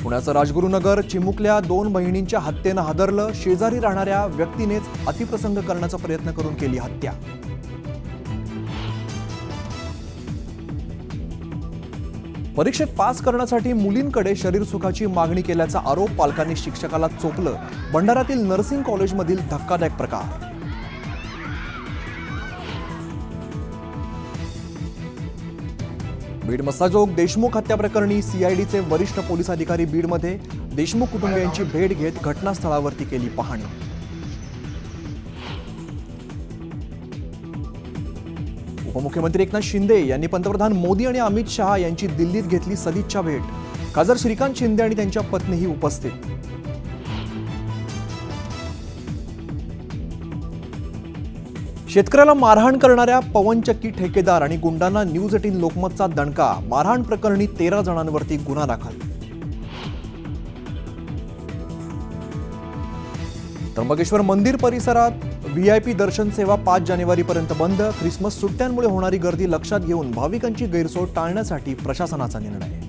पुण्याचं राजगुरुनगर चिमुकल्या 2 बहिणींच्या हत्येनं हादरलं। शेजारी राहणाऱ्या व्यक्तीनेच अतिप्रसंग करण्याचा प्रयत्न करून केली हत्या। परीक्षेत पास करण्यासाठी मुलींकडे शरीरसुखाची मागणी केल्याचा आरोप पालकांनी शिक्षकाला चोपलं। भंडाऱ्यातील नर्सिंग कॉलेजमधील धक्कादायक प्रकार। बीड मस्साजोग देशमुख हत्या प्रकरणी सीआयडीचे वरिष्ठ पोलीस अधिकारी बीडमध्ये। देशमुख कुटुंबियांची भेट घेत घटनास्थळावरती केली पाहणी। उपमुख्यमंत्री एकनाथ शिंदे यांनी पंतप्रधान मोदी आणि अमित शहा यांची दिल्लीत घेतली सदिच्छा भेट। खासदार श्रीकांत शिंदे आणि त्यांच्या पत्नीही उपस्थित। शेतकऱ्याला मारहाण करणाऱ्या पवनचक्की ठेकेदार आणि गुंडांना न्यूज 18 लोकमतचा दणका। मारहाण प्रकरणी 13 जणांवरती गुन्हा दाखल। त्र्यंबकेश्वर मंदिर परिसरात व्हीआयपी दर्शन सेवा 5 जानेवारीपर्यंत बंद। ख्रिसमस सुट्ट्यांमुळे होणारी गर्दी लक्षात घेऊन भाविकांची गैरसोय टाळण्यासाठी प्रशासनाचा निर्णय।